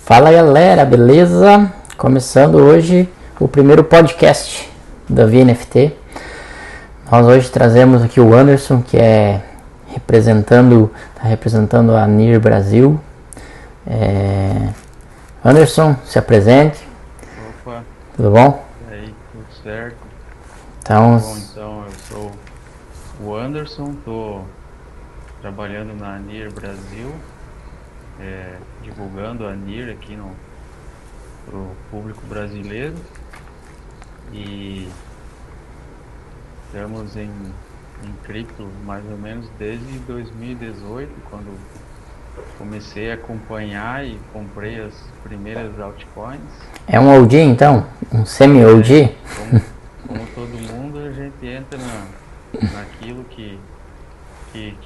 Fala galera, beleza? Começando hoje o primeiro podcast da VNFT. Nós hoje trazemos aqui o Anderson, que está representando a NIR Brasil. Anderson, se apresente. Opa, Tudo bom? e aí, tudo certo? Então, Bom, então eu sou o Anderson, estou trabalhando na NIR Brasil, divulgando a NIR aqui pro público brasileiro, e estamos em cripto mais ou menos desde 2018, quando comecei a acompanhar e comprei as primeiras altcoins. é um OG então? Um semi-OG? Como todo mundo, a gente entra naquilo que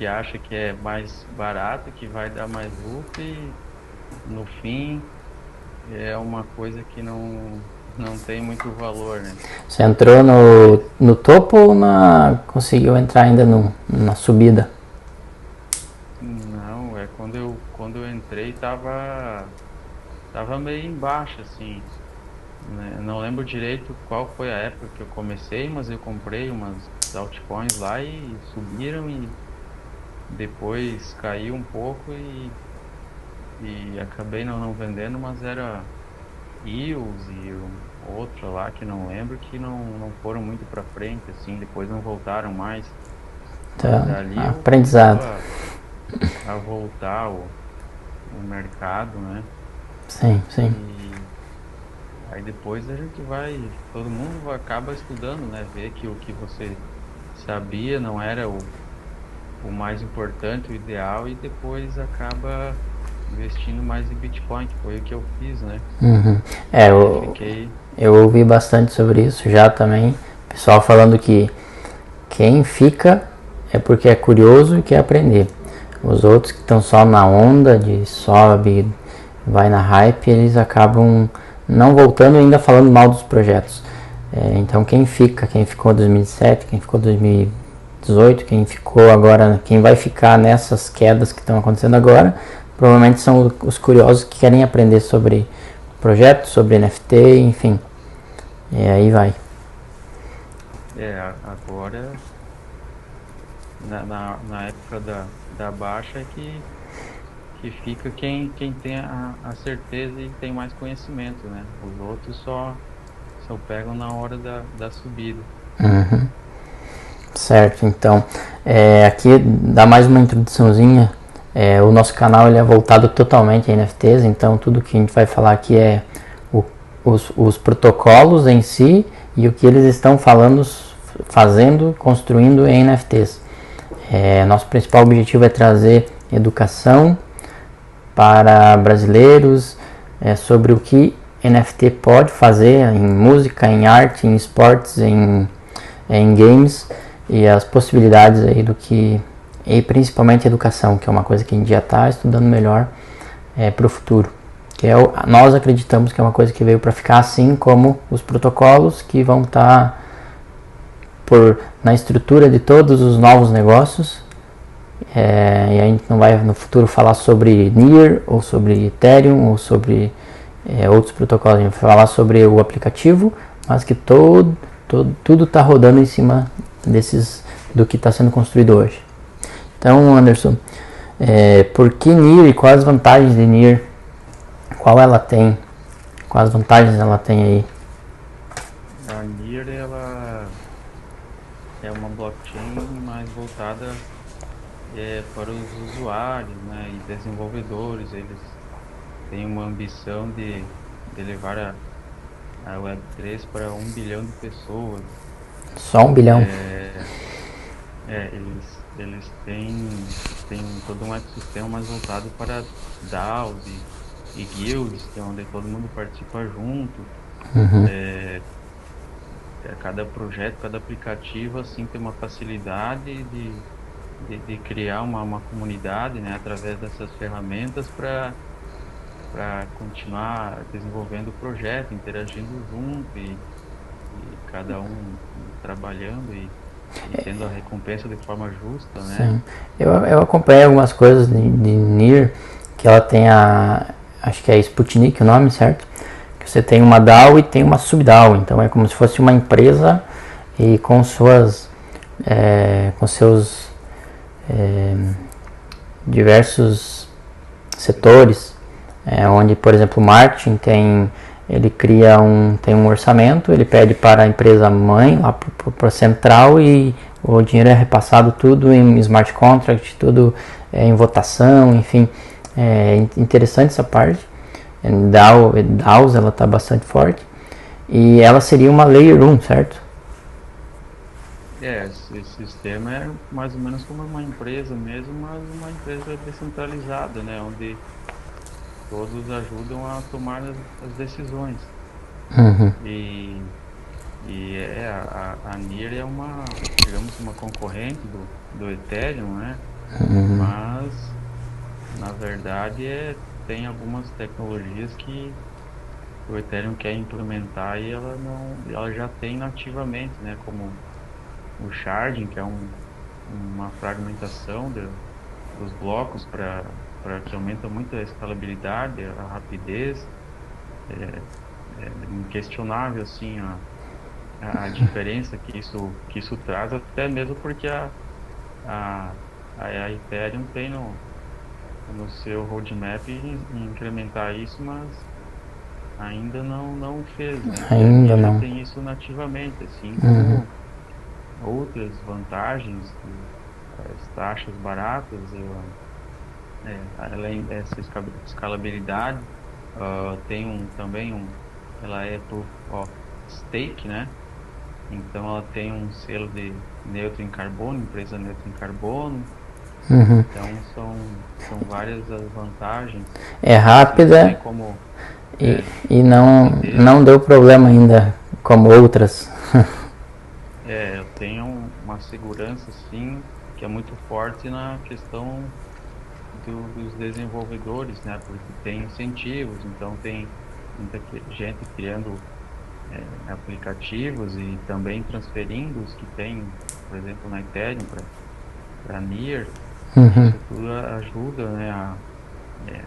acha que é mais barato, que vai dar mais lucro, e no fim é uma coisa que não tem muito valor, né? Você entrou no topo ou conseguiu entrar ainda na subida? Não, quando eu entrei tava meio embaixo, assim, né? Não lembro direito qual foi a época que eu comecei, mas eu comprei umas altcoins lá e subiram, e depois caiu um pouco e acabei não vendendo, mas era EOS e outra lá que não lembro, que não foram muito para frente, assim, depois não voltaram mais. Então, Dali aprendizado. a voltar o mercado, né? Sim. E aí depois todo mundo acaba estudando, né? Ver que o que você sabia não era o mais importante, o ideal, e depois acaba investindo mais em Bitcoin, que foi o que eu fiz, né? Uhum. Fiquei... Eu ouvi bastante sobre isso já também. Pessoal falando que quem fica é porque é curioso e quer aprender. Os outros que estão só na onda de sobe, vai na hype, eles acabam não voltando e ainda falando mal dos projetos. Então quem ficou em 2007, quem ficou em 2018, quem ficou agora, quem vai ficar nessas quedas que estão acontecendo agora, provavelmente são os curiosos que querem aprender sobre projetos, sobre NFT, enfim. E aí vai. Agora, na época da baixa, é que fica quem tem a certeza e tem mais conhecimento, né? Os outros só pegam na hora da subida. Uhum. Certo, então aqui dá mais uma introduçãozinha. O nosso canal ele é voltado totalmente a NFTs, então tudo que a gente vai falar aqui é os protocolos em si e o que eles estão fazendo, construindo em NFTs. Nosso principal objetivo é trazer educação para brasileiros sobre o que NFT pode fazer em música, em arte, em esportes, em games, e as possibilidades aí e principalmente educação, que é uma coisa que a gente já está estudando melhor para o futuro. Nós acreditamos que é uma coisa que veio para ficar, assim como os protocolos que vão estar na estrutura de todos os novos negócios. E a gente não vai no futuro falar sobre NIR ou sobre Ethereum ou sobre outros protocolos. A gente vai falar sobre o aplicativo, mas que tudo está rodando em cima do que está sendo construído hoje. Então, Anderson, por que NIR e quais as vantagens de NIR? Quais vantagens ela tem aí? A NIR, ela é uma blockchain mais voltada para os usuários, né, e desenvolvedores. Eles têm uma ambição de levar a Web3 para 1 bilhão de pessoas. Só 1 bilhão? Eles têm todo um ecossistema mais voltado para DAOs e guilds, que é onde todo mundo participa junto. Uhum. Cada projeto, cada aplicativo, assim, tem uma facilidade de criar uma comunidade, né, através dessas ferramentas para continuar desenvolvendo o projeto, interagindo junto, e cada um trabalhando e tendo a recompensa de forma justa, né? Sim. Eu acompanhei algumas coisas de NIR, que ela tem acho que é Sputnik o nome, certo? Que você tem uma DAO e tem uma sub-DAO, então é como se fosse uma empresa e com suas com seus diversos setores, onde, por exemplo, o marketing ele cria tem um orçamento, ele pede para a empresa mãe, lá para a central, e o dinheiro é repassado tudo em smart contract, tudo em votação, enfim. É interessante essa parte. DAOs, ela está bastante forte, e ela seria uma Layer 1, certo? Esse sistema é mais ou menos como uma empresa mesmo, mas uma empresa descentralizada, né? Onde todos ajudam a tomar as decisões. Uhum. A Near é digamos, uma concorrente do Ethereum, né? Uhum. Mas, na verdade, tem algumas tecnologias que o Ethereum quer implementar e ela já tem nativamente, né? Como o sharding, que é uma fragmentação dos blocos que aumenta muito a escalabilidade, a rapidez. É inquestionável assim diferença que isso traz, até mesmo porque a, a Ethereum tem no seu roadmap em incrementar isso, mas ainda não fez, né? E a Ainda NIR já não. tem isso nativamente, assim Uhum. como outras vantagens, as taxas baratas, além dessa escalabilidade, também ela é Proof of Stake, né? Então ela tem um selo de neutro em carbono, empresa neutra em carbono. Uhum. Então são várias as vantagens. É Assim também rápida como e, é, e rapidez. não deu problema ainda como outras. Eu tenho uma segurança assim que é muito forte na questão dos desenvolvedores, né? Porque tem incentivos, então tem muita gente criando aplicativos e também transferindo os que tem, por exemplo, na Ethereum para Near. Uhum. Isso tudo ajuda, né, é,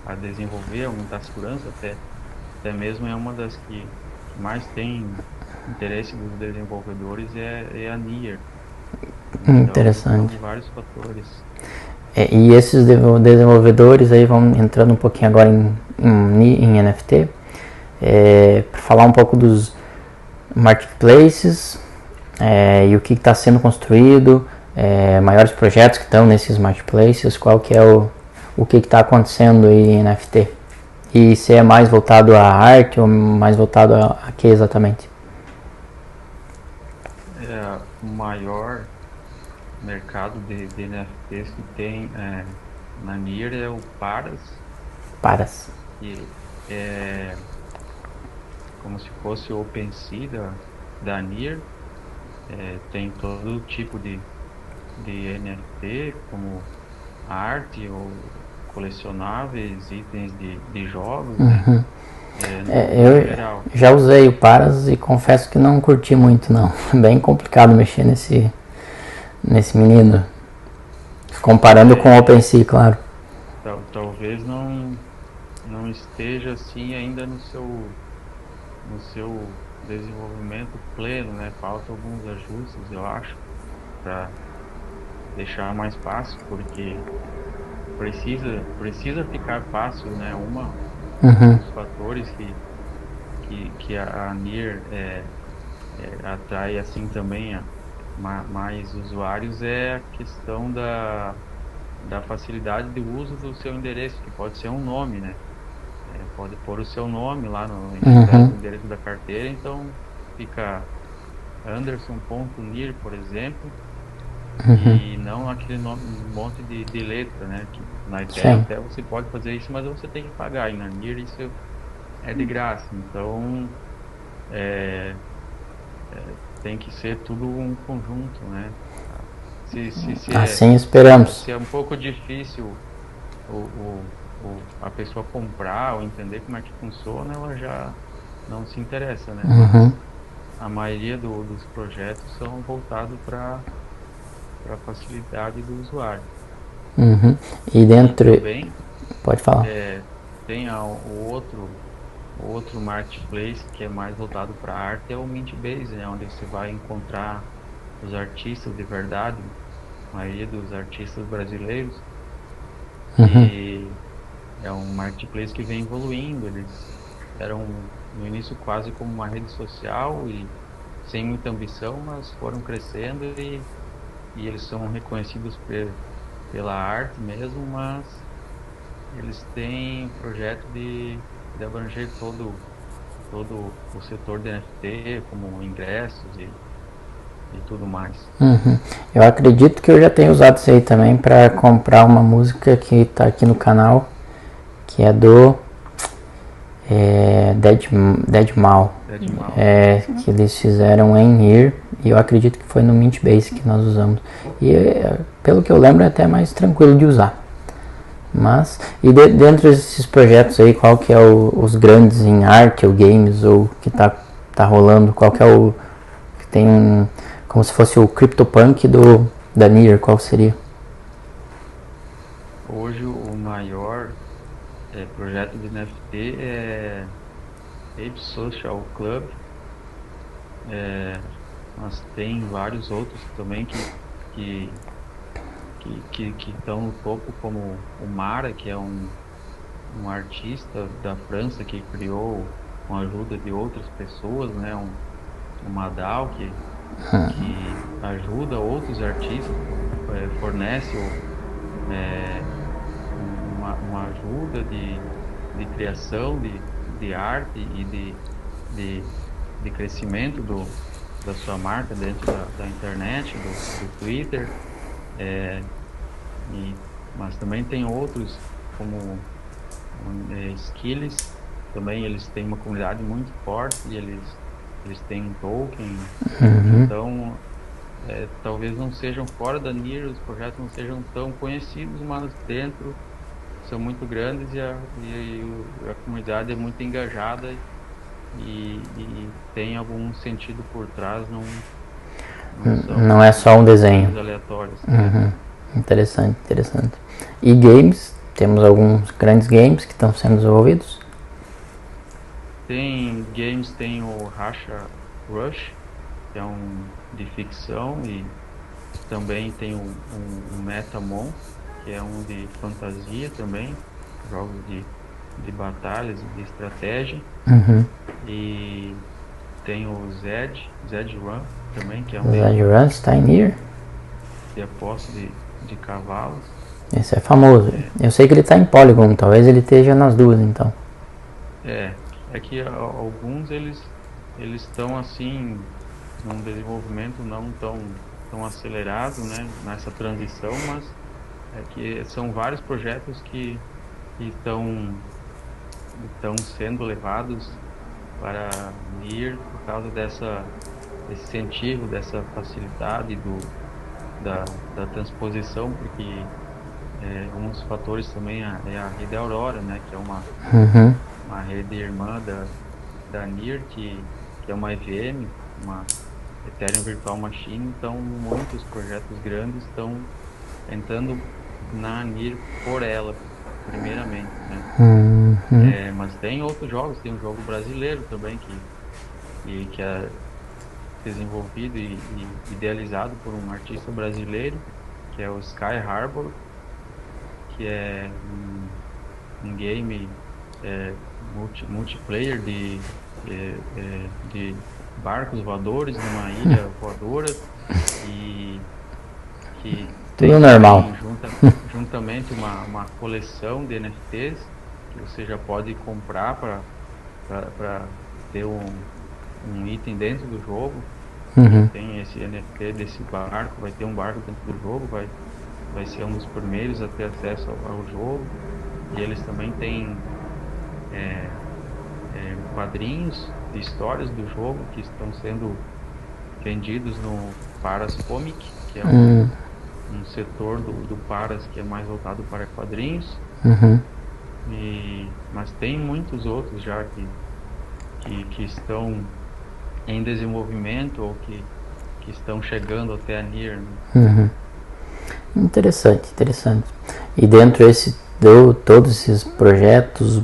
a desenvolver, aumentar a segurança, até mesmo é uma das que mais tem interesse dos desenvolvedores é a Near. Então, Interessante. são vários fatores. E esses desenvolvedores aí vão entrando um pouquinho agora em NFT, para falar um pouco dos marketplaces, e o que está sendo construído, maiores projetos que estão nesses marketplaces, qual que é o que está acontecendo aí em NFT. E se é mais voltado à arte ou mais voltado a que exatamente? O maior mercado de NFTs que tem na Near é o Paras, Paras. que é como se fosse o OpenSea da Near. Tem todo tipo de NFT, como arte ou colecionáveis, itens de jogos, né? Uhum. No Eu geral. já usei o Paras e confesso que não curti muito não. Bem complicado mexer nesse menino. Comparando com o É, OpenSea, claro. talvez não esteja assim ainda no seu desenvolvimento pleno, né? Falta alguns ajustes, eu acho, para deixar mais fácil, porque precisa ficar fácil, né? Um Uhum. dos fatores que a Near atrai assim também mais usuários é a questão da facilidade de uso do seu endereço, que pode ser um nome, né? Pode pôr o seu nome lá Uhum. no endereço da carteira, então fica Anderson.nir, por exemplo, Uhum. e não aquele nome, um monte de letra, né? Que na Ethereum Sim. até você pode fazer isso, mas você tem que pagar, e na Nir isso é de graça. Então, é, tem que ser tudo um conjunto, né? Assim esperamos. Se é um pouco difícil a pessoa comprar ou entender como é que funciona, ela já não se interessa, né? Uhum. Mas a maioria dos projetos são voltados para a facilidade do usuário. Uhum. E E dentro. também Pode falar. tem o outro marketplace que é mais voltado para arte é o Mintbase, né? Onde você vai encontrar os artistas de verdade, a maioria dos artistas brasileiros. Uhum. E é um marketplace que vem evoluindo. Eles eram no início quase como uma rede social e sem muita ambição, mas foram crescendo e eles são reconhecidos pela arte mesmo, mas eles têm o projeto de abranger todo o setor de NFT, como ingressos e tudo mais. Uhum. Eu acredito que eu já tenho usado isso aí também para comprar uma música que está aqui no canal, que é do Deadmau. Que eles fizeram em Here, e eu acredito que foi no Mintbase que nós usamos. E pelo que eu lembro é até mais tranquilo de usar. Mas, e dentro desses projetos aí, qual que é os grandes em arte ou games, ou que tá rolando, qual que é o que tem como se fosse o CryptoPunk da Nier, qual seria? Hoje o maior projeto de NFT é Ape Social Club, mas tem vários outros também que que estão no topo, como o Mara, que é um artista da França que criou com a ajuda de outras pessoas, né? Uma DAO que ajuda outros artistas, fornece uma ajuda de criação de arte e de crescimento da sua marca dentro da internet, do Twitter. Mas também tem outros como Skills, também eles têm uma comunidade muito forte e eles têm um token. Então talvez não sejam fora da Nier, os projetos não sejam tão conhecidos, mas dentro são muito grandes e a comunidade é muito engajada e tem algum sentido por trás, Não é só um desenho. Aleatórios. Interessante, interessante. E games, temos alguns grandes games que estão sendo desenvolvidos? Tem o Racha Rush, que é de ficção, e também tem um Metamon, que é um de fantasia também, jogos de batalhas e de estratégia. E tem o Zed Run também, que é um Zed Run está em Nier? De aposta de cavalos. Esse é famoso. Eu sei que ele está em Polygon, talvez ele esteja nas duas então. É que alguns eles estão assim num desenvolvimento não tão acelerado, né, nessa transição, mas é que são vários projetos que estão sendo levados para Nier por causa desse incentivo, dessa facilidade da transposição, porque um dos fatores também é a rede Aurora, né, que é uma rede irmã da Nier, que é uma EVM, uma Ethereum Virtual Machine. Então muitos projetos grandes estão entrando na Nier por ela, primeiramente, né? Mas tem outros jogos, tem um jogo brasileiro também que é desenvolvido e idealizado por um artista brasileiro, que é o Sky Harbor, que é um game multiplayer de barcos voadores numa ilha voadora, e que tudo normal. Juntamente uma coleção de NFTs que você já pode comprar para ter um item dentro do jogo. Tem esse NFT desse barco, vai ter um barco dentro do jogo, vai ser um dos primeiros a ter acesso ao jogo. E eles também têm quadrinhos de histórias do jogo que estão sendo vendidos no Paras Comic, que é um setor do Paras que é mais voltado para quadrinhos. Mas tem muitos outros já que estão em desenvolvimento ou que estão chegando até a Nier. Interessante. E dentro todos esses projetos,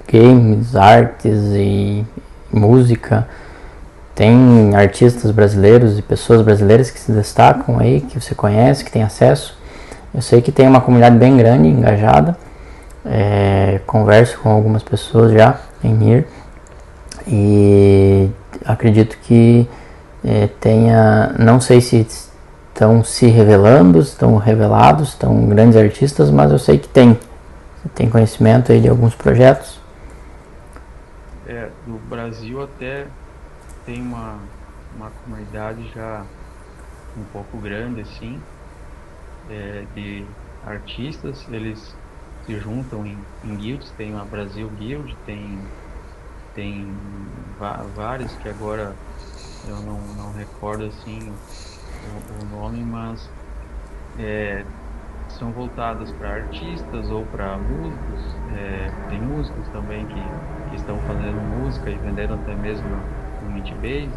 games, artes e música. Tem artistas brasileiros e pessoas brasileiras que se destacam aí, que você conhece, que tem acesso. Eu sei que tem uma comunidade bem grande, engajada. Converso com algumas pessoas já em NIR e acredito que tenha, não sei se estão se revelando, estão revelados, estão grandes artistas, mas eu sei que tem conhecimento aí de alguns projetos. No Brasil até tem uma comunidade já um pouco grande assim, de artistas. Eles se juntam em guilds, tem a Brasil Guild, tem vários que agora eu não recordo assim o nome, mas são voltados para artistas ou para músicos. Tem músicos também que estão fazendo música e vendendo até mesmo no Meetbase.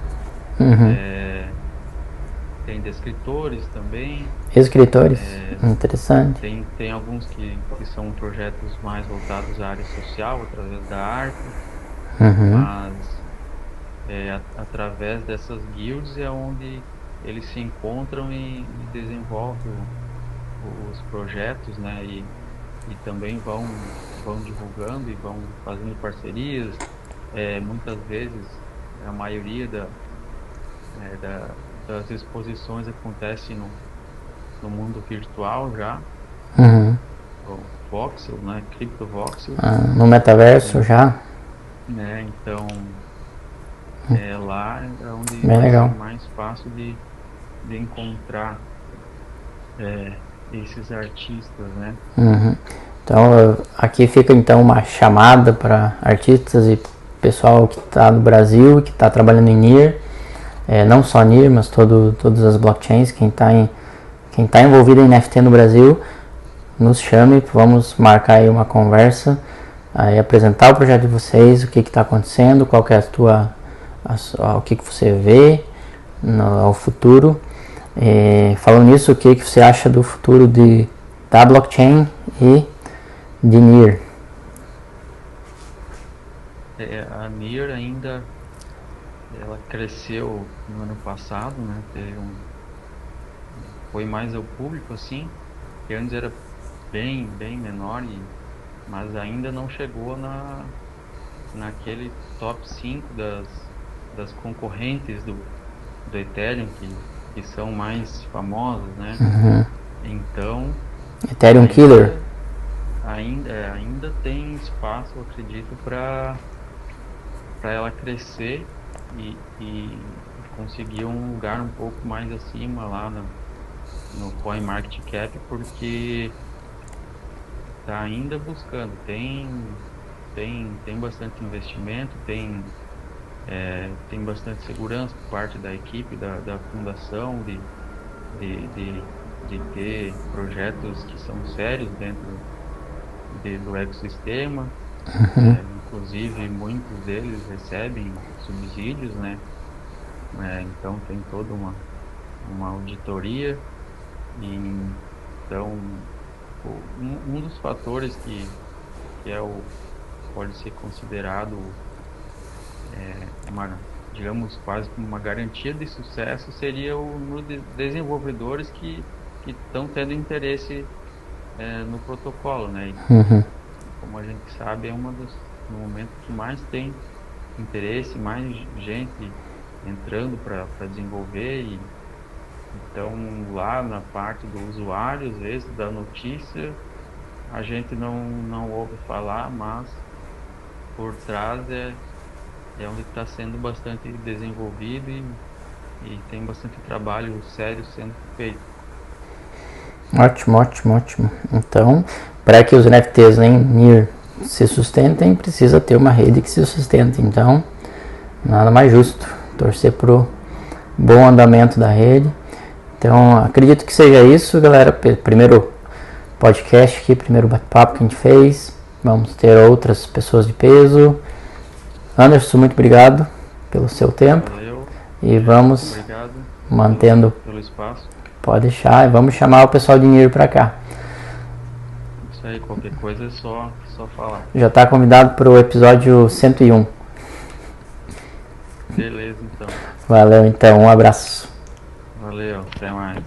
Tem de escritores também. Escritores? Interessante. Tem alguns que são projetos mais voltados à área social, através da arte. Mas através dessas guilds é onde eles se encontram e desenvolvem os projetos, né? E também vão divulgando e vão fazendo parcerias. Muitas vezes, a maioria das exposições acontece no mundo virtual já. O Voxel, né? CryptoVoxel. No metaverso já? Então, lá é onde bem legal. É mais fácil de encontrar esses artistas, né? Então, aqui fica então uma chamada para artistas e pessoal que está no Brasil, que está trabalhando em NIR, não só NIR, mas todas as blockchains, quem está envolvido em NFT no Brasil, nos chame, vamos marcar aí uma conversa, aí apresentar o projeto de vocês, o que está acontecendo, qual que é o que você vê ao futuro. Falando nisso, o que você acha do futuro da blockchain e de NIR? A NIR ainda ela cresceu no ano passado, né? Foi mais ao público assim, que antes era bem menor, mas ainda não chegou naquele top 5 das concorrentes do Ethereum que são mais famosas, né? Então, Ethereum Killer ainda tem espaço, eu acredito, para ela crescer e conseguir um lugar um pouco mais acima lá no CoinMarketCap, porque está ainda buscando. Tem bastante investimento, tem bastante segurança por parte da equipe da fundação de ter projetos que são sérios dentro do ecossistema. Inclusive muitos deles recebem subsídios, né? Então tem toda uma auditoria. E então um dos fatores que pode ser considerado digamos quase como uma garantia de sucesso seria os desenvolvedores que estão tendo interesse no protocolo, né? Como a gente sabe, é no momento que mais tem interesse, mais gente entrando para desenvolver. E então lá na parte do usuário, às vezes da notícia a gente não ouve falar, mas por trás é onde está sendo bastante desenvolvido e tem bastante trabalho sério sendo feito. Ótimo. Então, para que os NFTs em NIR se sustentem, precisa ter uma rede que se sustente. Então, nada mais justo torcer pro bom andamento da rede. Então, acredito que seja isso, galera. Primeiro podcast aqui, primeiro bate-papo que a gente fez. Vamos ter outras pessoas de peso. Anderson, muito obrigado pelo seu tempo. Valeu. E vamos mantendo pelo espaço. Pode deixar, e vamos chamar o pessoal de NIR para cá. Isso isso aí, qualquer coisa é só falar. Já está convidado para o episódio 101. Beleza, então. Valeu, então. Um abraço. Valeu, até mais.